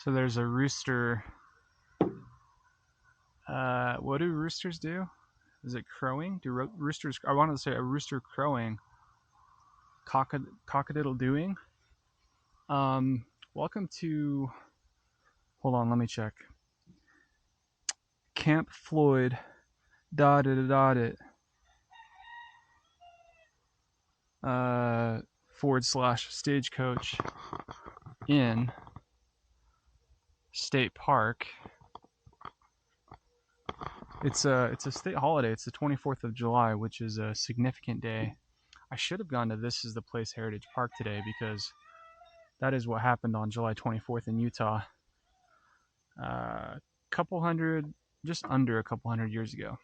So there's a rooster. What do roosters do? Is it crowing? Do roosters? I wanted to say a rooster crowing. Cockadiddle doing. Welcome to. Hold on, let me check. Camp Floyd. It. / stagecoach in State Park. It's a state holiday. It's the 24th of July, which is a significant day. I should have gone to This Is the Place Heritage Park today because that is what happened on July 24th in Utah. Just under a couple hundred years ago.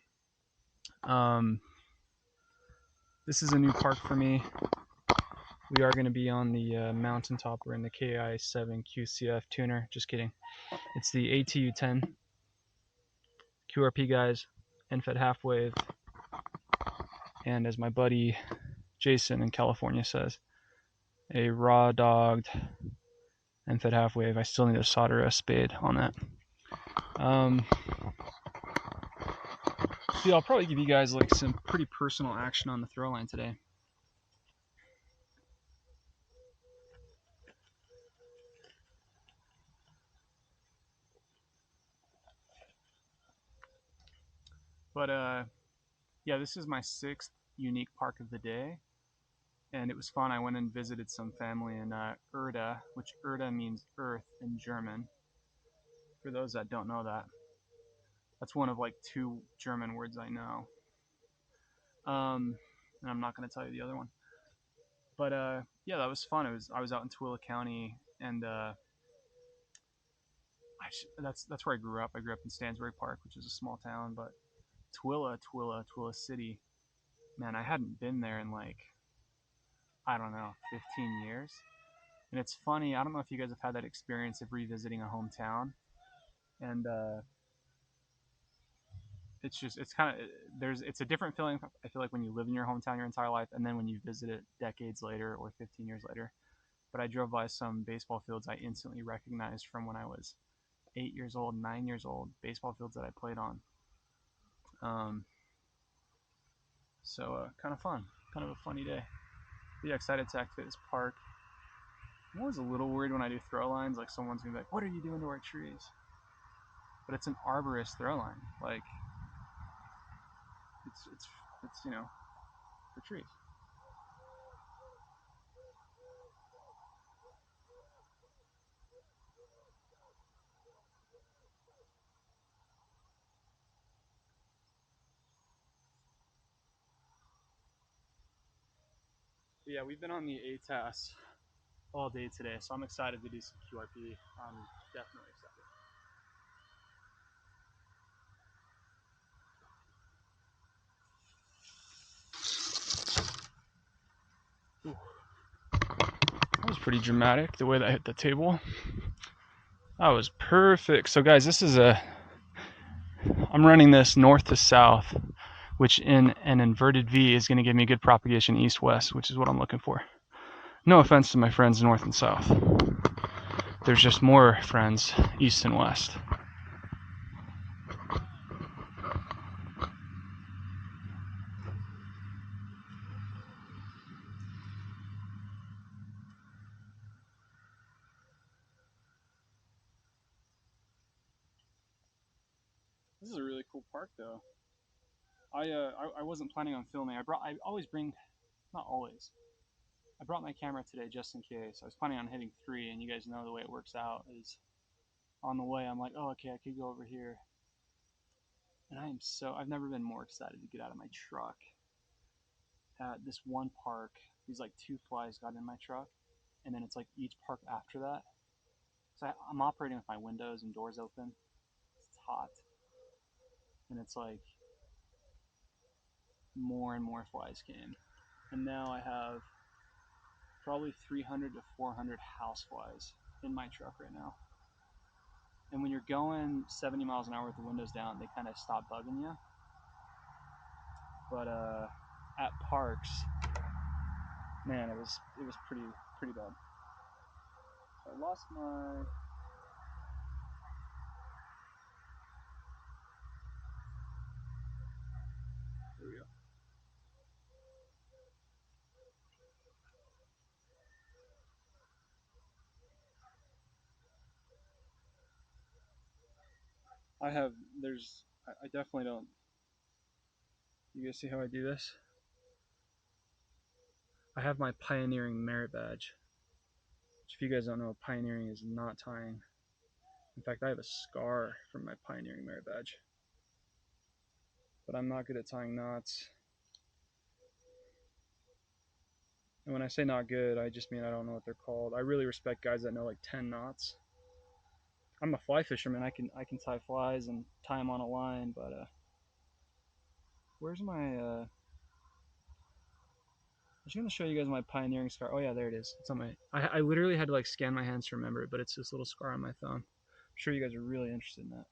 This is a new park for me. We are going to be on the mountaintop. We're in the Ki-7 QCF tuner. Just kidding. It's the ATU-10. QRP guys, end-fed half wave. And as my buddy Jason in California says, a raw dogged end-fed half wave. I still need to solder a spade on that. See, I'll probably give you guys like some pretty personal action on the throw line today. But yeah, this is my 6th unique park of the day, and it was fun. I went and visited some family in Erda, which Erda means earth in German. For those that don't know that, that's one of like 2 German words I know. And I'm not going to tell you the other one. But yeah, that was fun. I was out in Tooele County, and that's where I grew up. I grew up in Stansbury Park, which is a small town, but Tooele City, man, I hadn't been there in like, I don't know, 15 years. And it's funny, I don't know if you guys have had that experience of revisiting a hometown. And it's a different feeling, I feel like, when you live in your hometown your entire life and then when you visit it decades later or 15 years later. But I drove by some baseball fields I instantly recognized from when I was 8 years old, 9 years old, baseball fields that I played on. So kind of fun, kind of a funny day. But yeah, excited to activate this park. I'm always a little worried when I do throw lines, like someone's gonna be like, "What are you doing to our trees?" But it's an arborist throw line, like it's for trees. But yeah, we've been on the ATAS all day today, so I'm excited to do some QRP. I'm definitely excited. Ooh. That was pretty dramatic, the way that hit the table. That was perfect. So guys, I'm running this north to south, which in an inverted V is going to give me good propagation east-west, which is what I'm looking for. No offense to my friends north and south. There's just more friends east and west. This is a really cool park, though. I wasn't planning on filming. I always bring, not always. I brought my camera today just in case. I was planning on hitting 3, and you guys know the way it works out is on the way I'm like, oh, okay, I could go over here. And I've never been more excited to get out of my truck. At this one park, these like 2 flies got in my truck, and then it's like each park after that. So I'm operating with my windows and doors open. It's hot. And it's like more and more flies came. And now I have probably 300 to 400 house flies in my truck right now. And when you're going 70 miles an hour with the windows down, they kind of stop bugging you. But at parks, man, it was pretty bad. So I lost my I have, I definitely don't. You guys see how I do this? I have my pioneering merit badge. Which, if you guys don't know, pioneering is not tying. In fact, I have a scar from my pioneering merit badge. But I'm not good at tying knots. And when I say not good, I just mean I don't know what they're called. I really respect guys that know like 10 knots. I'm a fly fisherman. I can tie flies and tie them on a line, but where's my I was gonna show you guys my pioneering scar. Oh yeah, there it is. It's on my. I literally had to like scan my hands to remember it, but it's this little scar on my thumb. I'm sure you guys are really interested in that.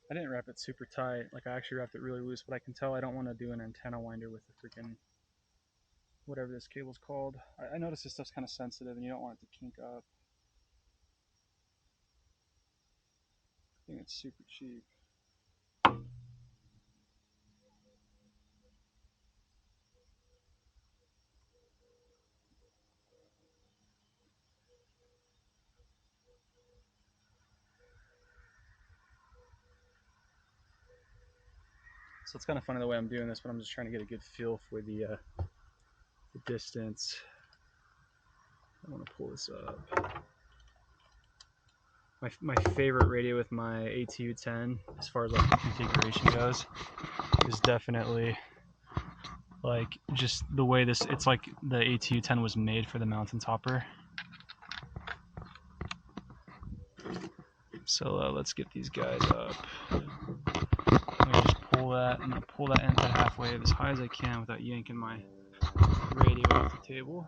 I didn't wrap it super tight. Like I actually wrapped it really loose, but I can tell I don't want to do an antenna winder with the freaking whatever this cable's called. I noticed this stuff's kind of sensitive, and you don't want it to kink up. I think it's super cheap. So it's kind of funny the way I'm doing this, but I'm just trying to get a good feel for the distance. I want to pull this up. My favorite radio with my ATU-10, as far as like the configuration goes, is definitely like just the way this. It's like the ATU-10 was made for the mountain topper. So let's get these guys up. I'm gonna just pull that. I'm gonna pull that end halfway as high as I can without yanking my radio off the table.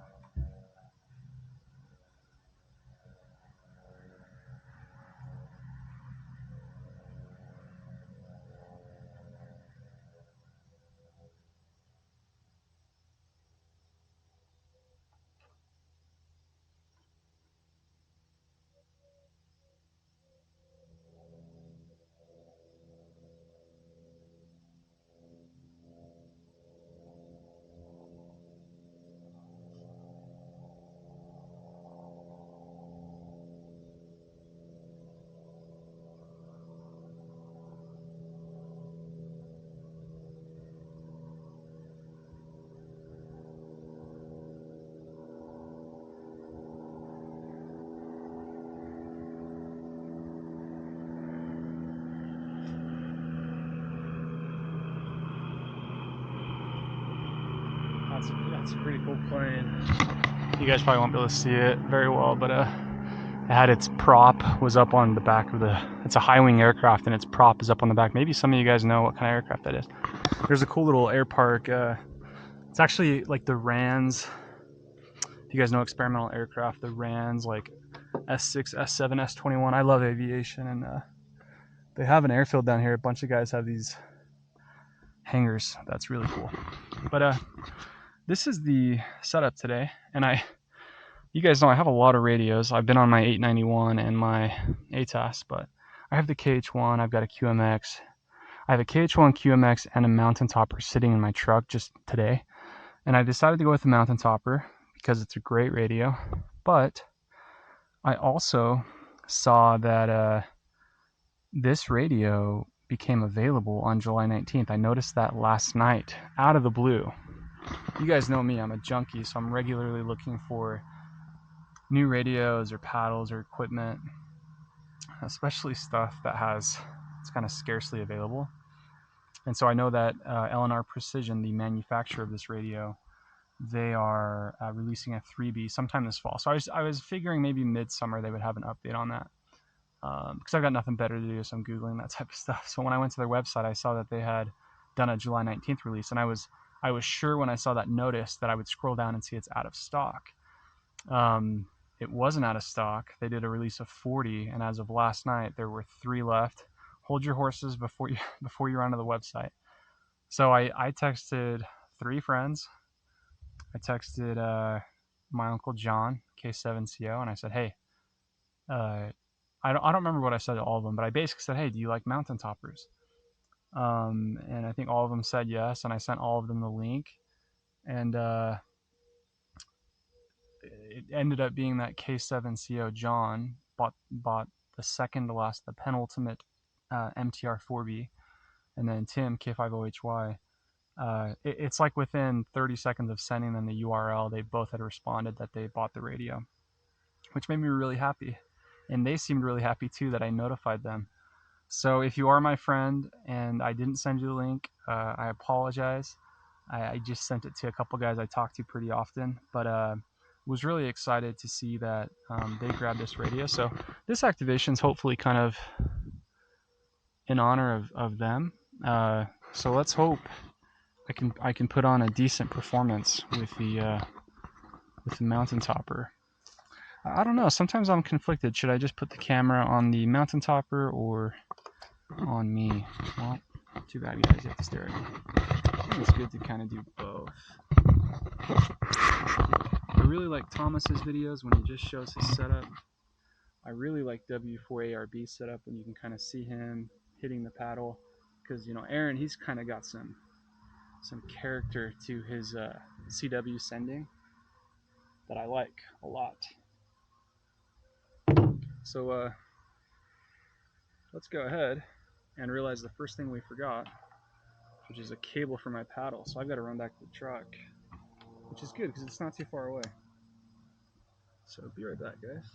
That's a pretty cool plane. You guys probably won't be able to see it very well, but had its prop was up on the back of the, it's a high wing aircraft and its prop is up on the back. Maybe some of you guys know what kind of aircraft that is. There's a cool little air park. It's actually like the RANs. If you guys know experimental aircraft, the RANs like S6, S7, S21. I love aviation, and they have an airfield down here. A bunch of guys have these hangars. That's really cool. But this is the setup today, and you guys know I have a lot of radios. I've been on my 891 and my ATAS, but I have the KH1, I've got a QMX. I have a KH1 QMX and a mountain topper sitting in my truck just today. And I decided to go with the mountain topper because it's a great radio. But I also saw that this radio became available on July 19th. I noticed that last night, out of the blue. You guys know me, I'm a junkie, so I'm regularly looking for new radios or paddles or equipment, especially stuff that it's kind of scarcely available. And so I know that L&R Precision, the manufacturer of this radio, they are releasing a 3B sometime this fall. So I was figuring maybe midsummer they would have an update on that, because I've got nothing better to do, so I'm Googling that type of stuff. So when I went to their website, I saw that they had done a July 19th release, and I was sure when I saw that notice that I would scroll down and see it's out of stock. It wasn't out of stock. They did a release of 40, and as of last night, there were 3 left. Hold your horses before you run to the website. So I texted 3 friends. I texted my uncle John, K7CO, and I said, hey, I don't remember what I said to all of them, but I basically said, hey, do you like mountain toppers? And I think all of them said yes, and I sent all of them the link, and it ended up being that K7CO John bought the second to last, the penultimate MTR 4B, and then Tim, K50HY. It's like within 30 seconds of sending them the URL, they both had responded that they bought the radio, which made me really happy. And they seemed really happy too that I notified them. So if you are my friend and I didn't send you the link, I apologize. I just sent it to a couple guys I talk to pretty often, but was really excited to see that they grabbed this radio. So this activation is hopefully kind of in honor of them. So let's hope I can put on a decent performance with the mountain topper. I don't know. Sometimes I'm conflicted. Should I just put the camera on the mountain topper or on me? Well, too bad, guys. You have to stare at me. I think it's good to kind of do both. I really like Thomas's videos when he just shows his setup. I really like W4ARB setup when you can kind of see him hitting the paddle, because Aaron, he's kind of got some character to his CW sending that I like a lot. So let's go ahead and realize the first thing we forgot, which is a cable for my paddle. So I've got to run back to the truck, which is good because it's not too far away. So be right back, guys.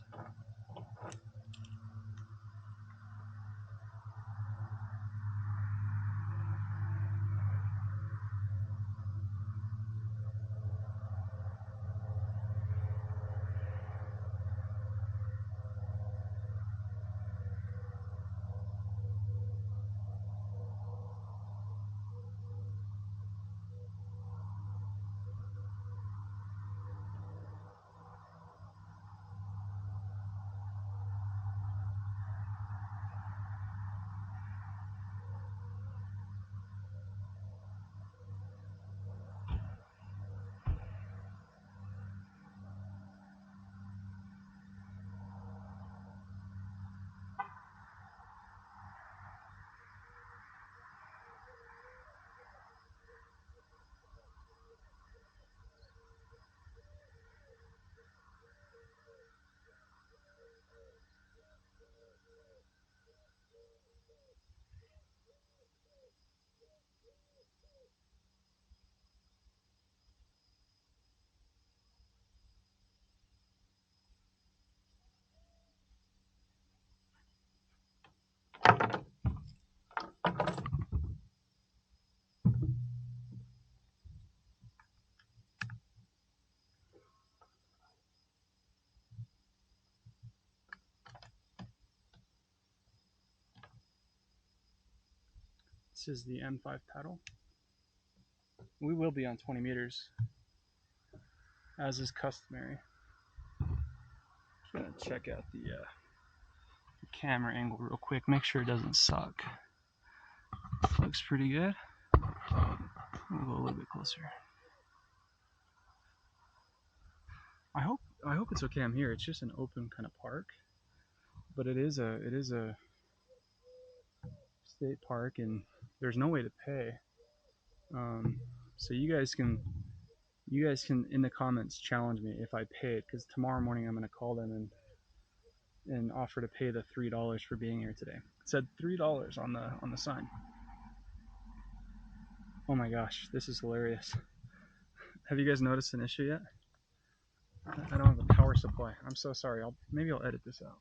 This is the M5 paddle. We will be on 20 meters, as is customary. Just gonna check out the camera angle real quick, make sure it doesn't suck. Looks pretty good. We'll go a little bit closer. I hope it's okay. I'm here. It's just an open kind of park, but it is a state park, and there's no way to pay. So you guys can in the comments challenge me if I pay it, because tomorrow morning I'm gonna call them and offer to pay the $3 for being here today. It said $3 on the sign. Oh my gosh, this is hilarious. Have you guys noticed an issue yet? I don't have a power supply. I'm so sorry. Maybe I'll edit this out.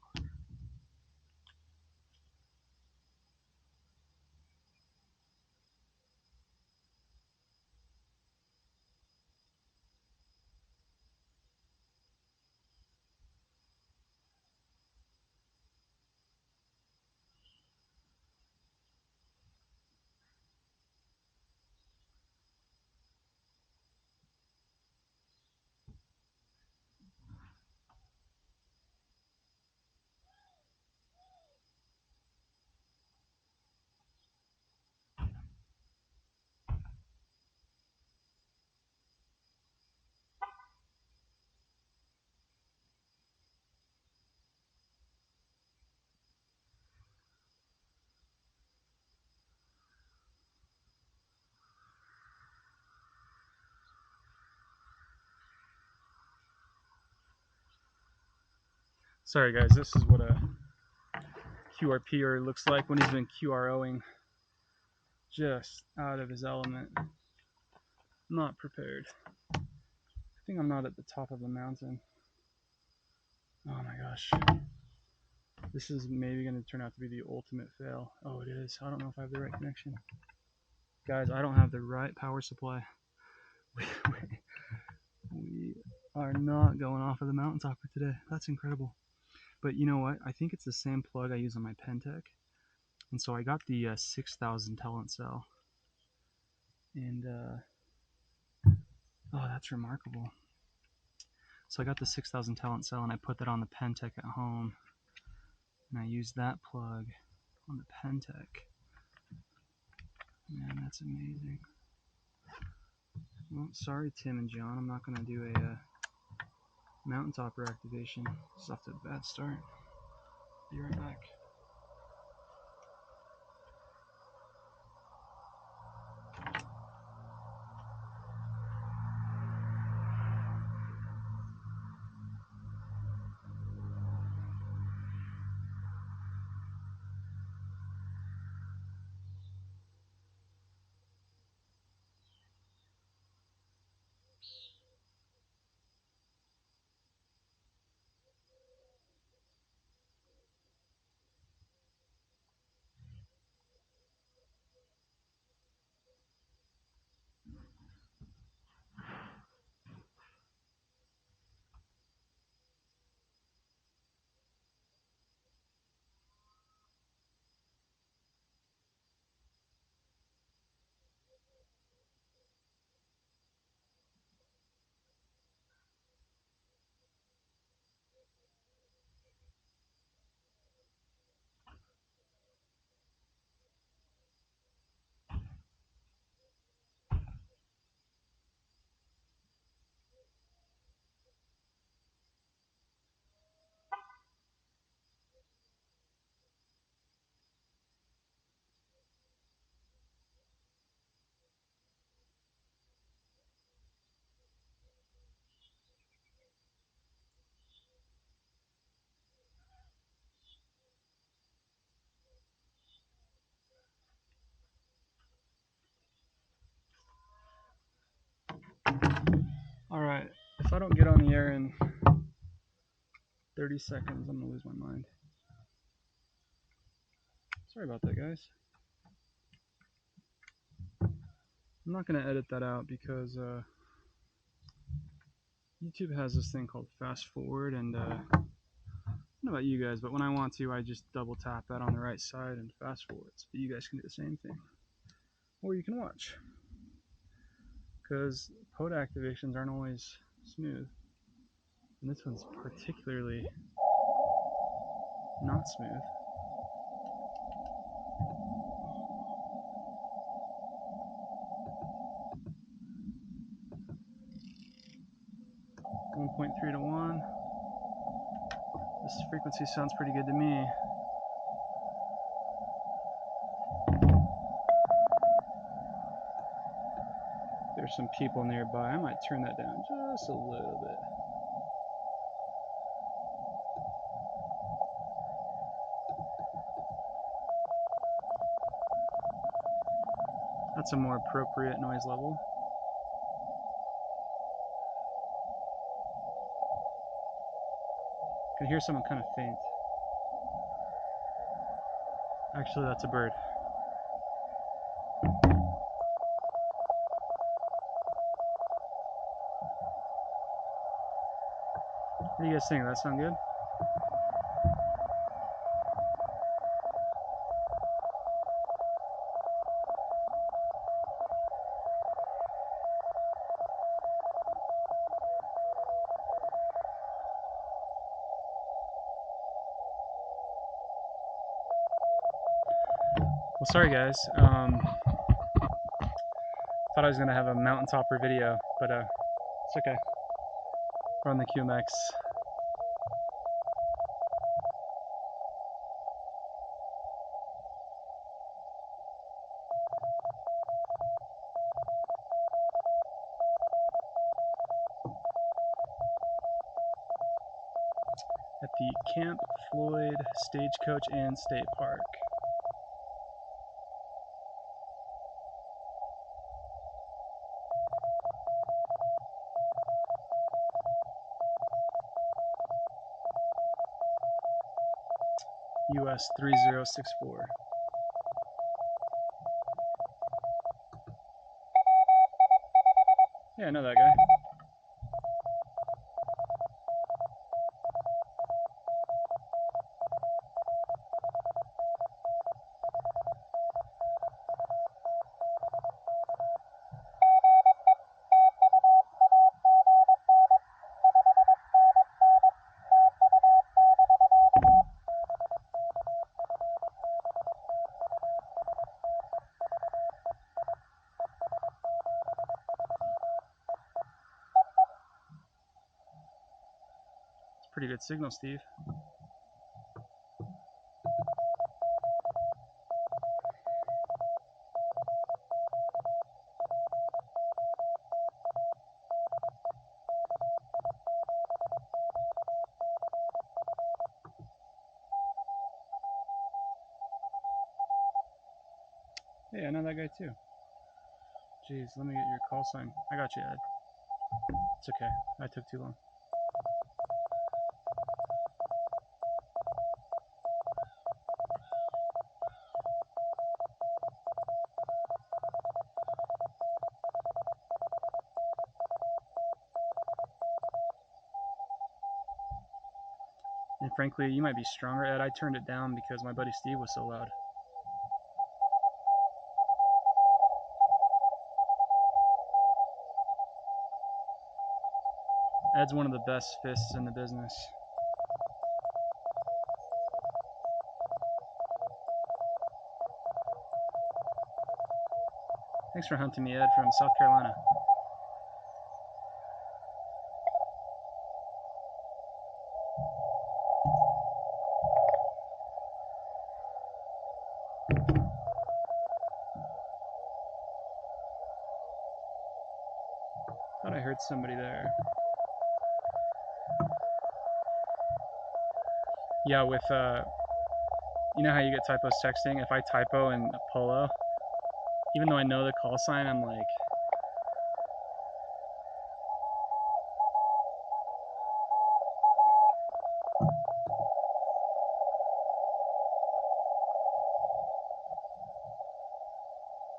Sorry guys, this is what a QRPer looks like when he's been QROing. Just out of his element. Not prepared. I think I'm not at the top of the mountain. Oh my gosh. This is maybe going to turn out to be the ultimate fail. Oh, it is. I don't know if I have the right connection. Guys, I don't have the right power supply. We are not going off of the mountaintop for today. That's incredible. But you know what? I think it's the same plug I use on my Pentec. And so I got the 6000 talent cell. And, oh, that's remarkable. So I got the 6000 talent cell and I put that on the Pentec at home. And I used that plug on the Pentec. Man, that's amazing. Well, sorry, Tim and John. I'm not going to do a mountaintopper activation. It's off to a bad start. Be right back. Alright, if I don't get on the air in 30 seconds, I'm going to lose my mind. Sorry about that, guys. I'm not going to edit that out because YouTube has this thing called fast forward, and I don't know about you guys, but when I want to, I just double tap that on the right side and fast forward, so you guys can do the same thing. or you can watch. Because POTA activations aren't always smooth. And this one's particularly not smooth. .3 to 1. This frequency sounds pretty good to me. There's some people nearby. I might turn that down just a little bit. That's a more appropriate noise level. I can hear someone kind of faint. Actually, that's a bird. What do you guys think? Does that sound good? Well, sorry guys. Thought I was gonna have a mountaintopper video, but it's okay. We're on the QMX. At the Camp Floyd Stagecoach and State Park. US 3064. Yeah, I know that guy. Pretty good signal, Steve. Hey, I know that guy too. Jeez, let me get your call sign. I got you, Ed. It's okay. I took too long. And frankly, you might be stronger, Ed. I turned it down because my buddy Steve was so loud. Ed's one of the best fists in the business. Thanks for hunting me, Ed, from South Carolina. Thought I heard somebody there. Yeah, with you know how you get typos texting? If I typo in Polo, even though I know the call sign, I'm like,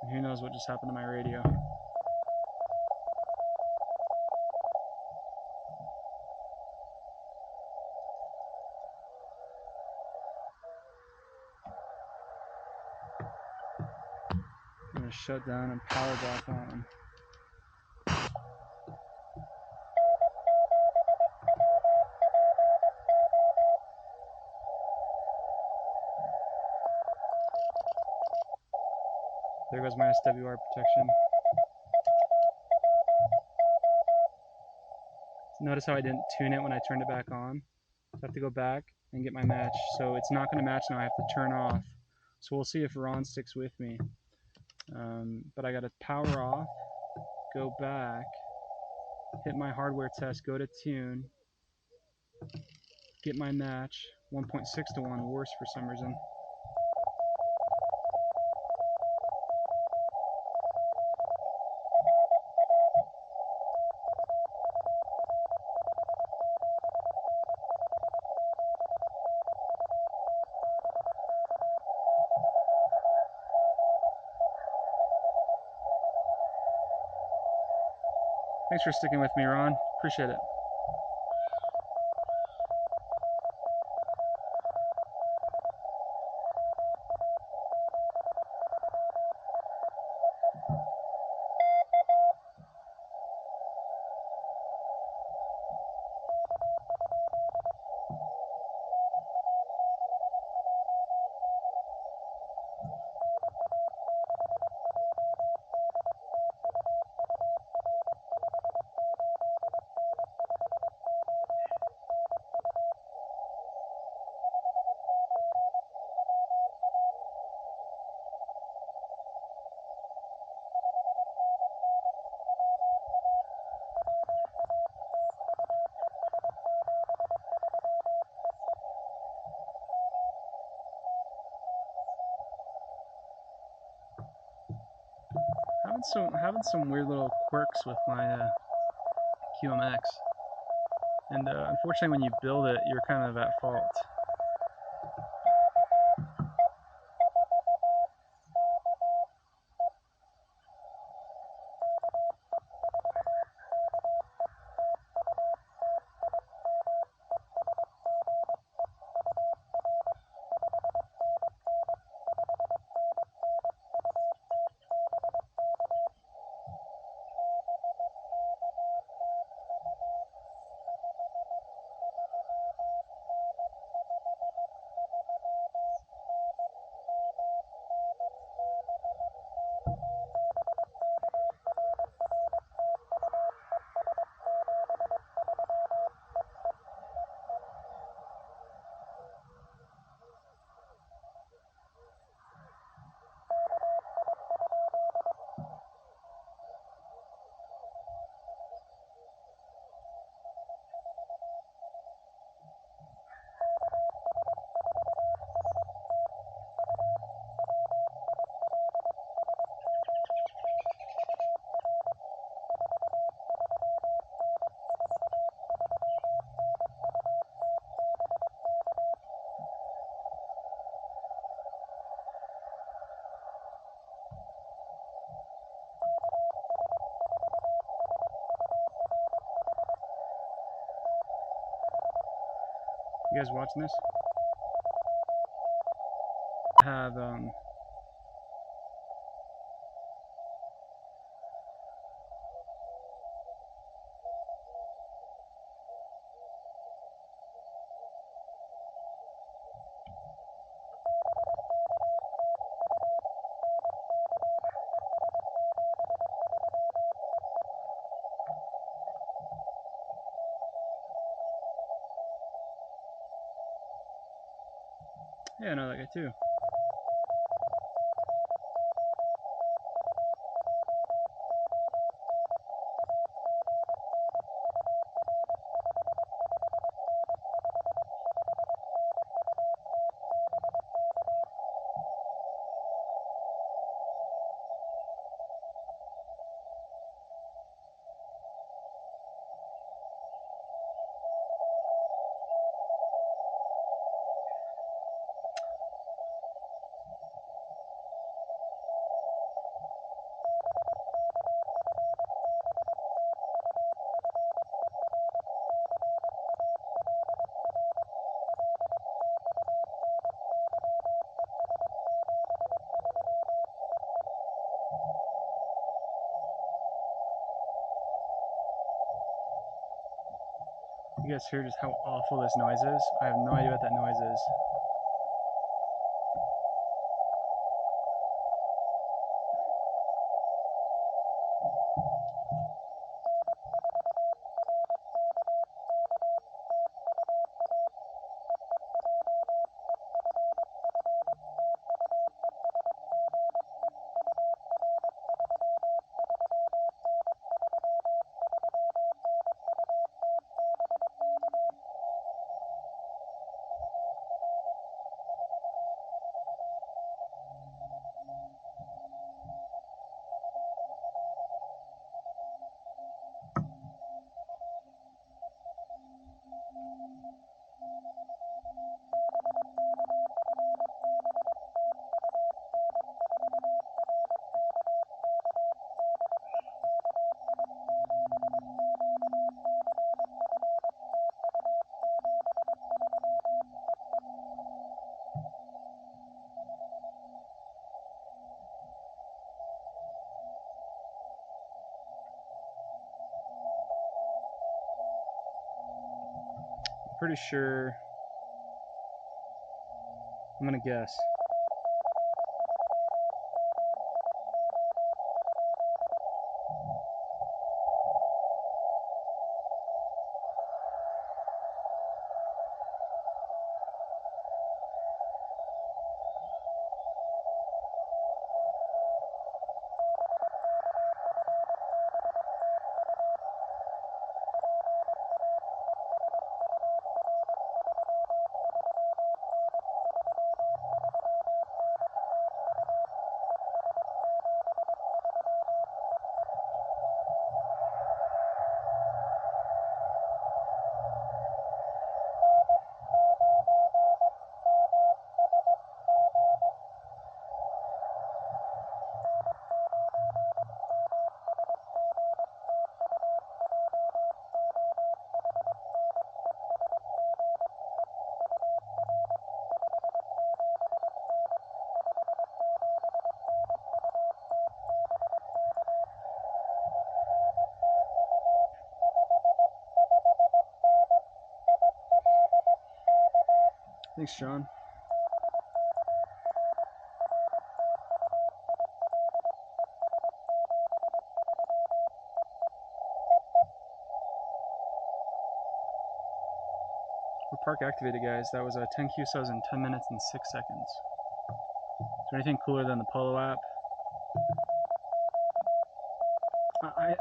and who knows what just happened to my radio. gonna shut down and power back on. There goes my SWR protection. Notice how I didn't tune it when I turned it back on. So I have to go back and get my match. So it's not going to match now. I have to turn off. So we'll see if Ron sticks with me. But I got to power off, go back, hit my hardware test, go to tune, get my match. 1.6 to 1, worse for some reason. Thanks for sticking with me, Ron. Appreciate it. Having some weird little quirks with my QMX, and unfortunately when you build it, you're kind of at fault. You guys watching this? I have yeah, I know that guy too. You guys hear just how awful this noise is? I have no idea what that noise is. Pretty sure, I'm gonna guess. Thanks, John. We're park activated, guys. That was a 10 QSOs in 10 minutes and 6 seconds. Is there anything cooler than the Polo app?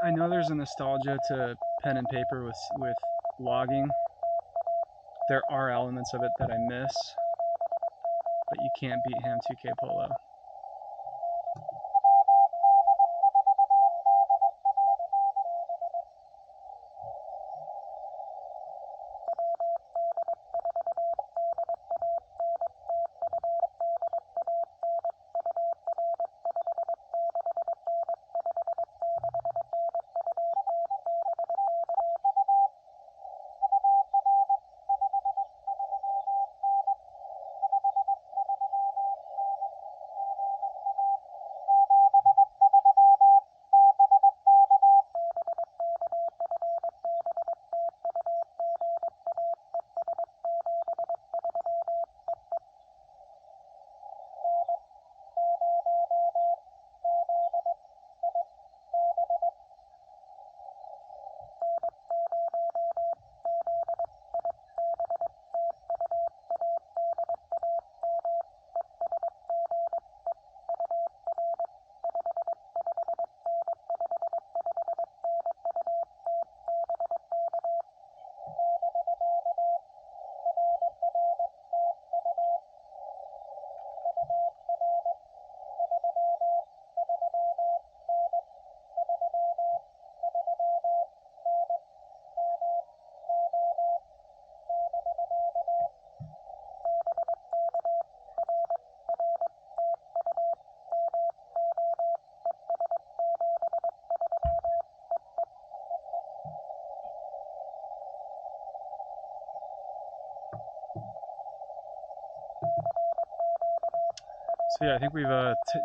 I know there's a nostalgia to pen and paper with logging. There are elements of it that I miss, but you can't beat Ham 2K Polo. So yeah, I think we've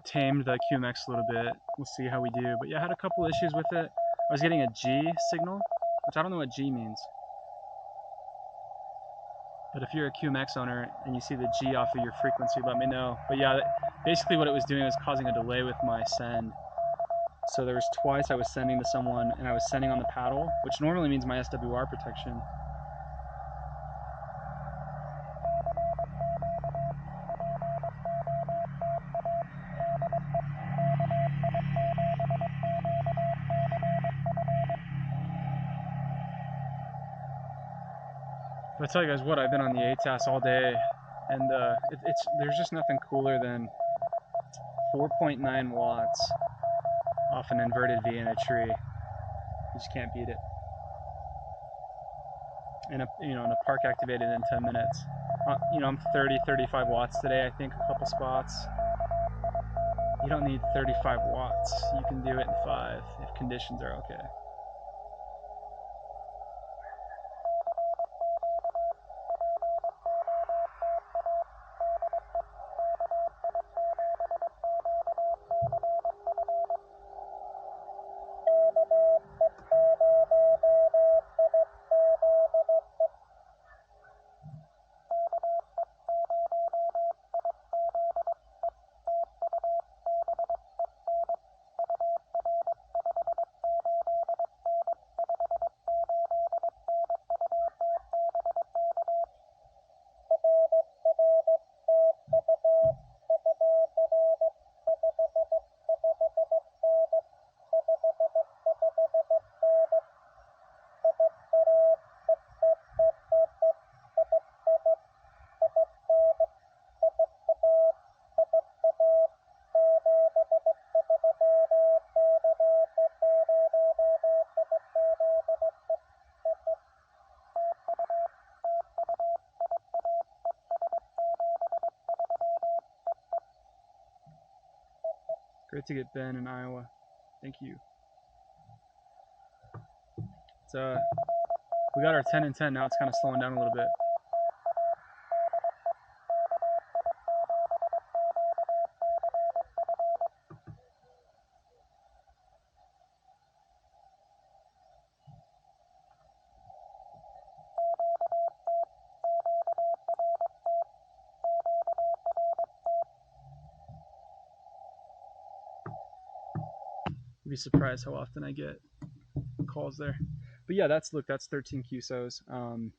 tamed the QMX a little bit. We'll see how we do. But yeah, I had a couple issues with it. I was getting a G signal, which I don't know what G means. But if you're a QMX owner and you see the G off of your frequency, let me know. But yeah, basically what it was doing was causing a delay with my send. So there was twice I was sending to someone and I was sending on the paddle, which normally means my SWR protection. But I tell you guys what, I've been on the ATAS all day, and there's just nothing cooler than 4.9 watts off an inverted V in a tree. You just can't beat it. And in a park activated in 10 minutes. I'm 35 watts today, I think, a couple spots. You don't need 35 watts. You can do it in 5 if conditions are okay. Great to get Ben in Iowa. Thank you. We got our 10 and 10 now. It's kind of slowing down a little bit. You'd be surprised how often I get calls there. But yeah, that's 13 QSOs. I'm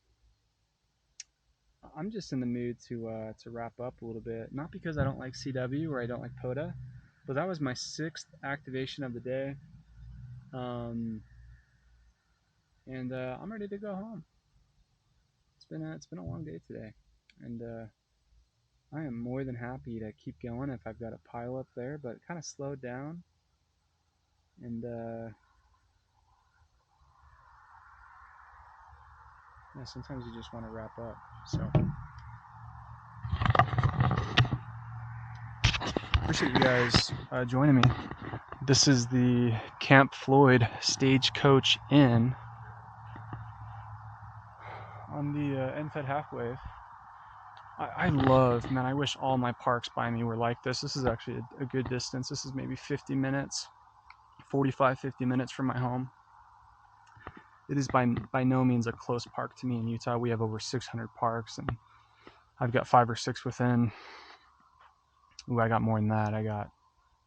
just in the mood to wrap up a little bit. Not because I don't like CW or I don't like Pota, but that was my 6th activation of the day. And I'm ready to go home. It's been a long day today, and I am more than happy to keep going if I've got a pile up there, but kind of slowed down. And yeah, sometimes you just want to wrap up. So appreciate you guys joining me. This is the Camp Floyd Stagecoach Inn on the NFED half wave. I love, man, I wish all my parks by me were like this. This is actually a good distance. This is maybe 50 minutes, 45, 50 minutes from my home. It is by no means a close park to me in Utah. We have over 600 parks, and I've got 5 or 6 within. Ooh, I got more than that. I got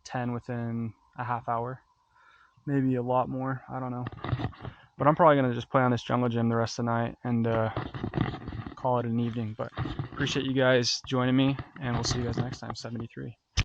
10 within a half hour. Maybe a lot more. I don't know. But I'm probably going to just play on this jungle gym the rest of the night and call it an evening. But appreciate you guys joining me, and we'll see you guys next time. 73.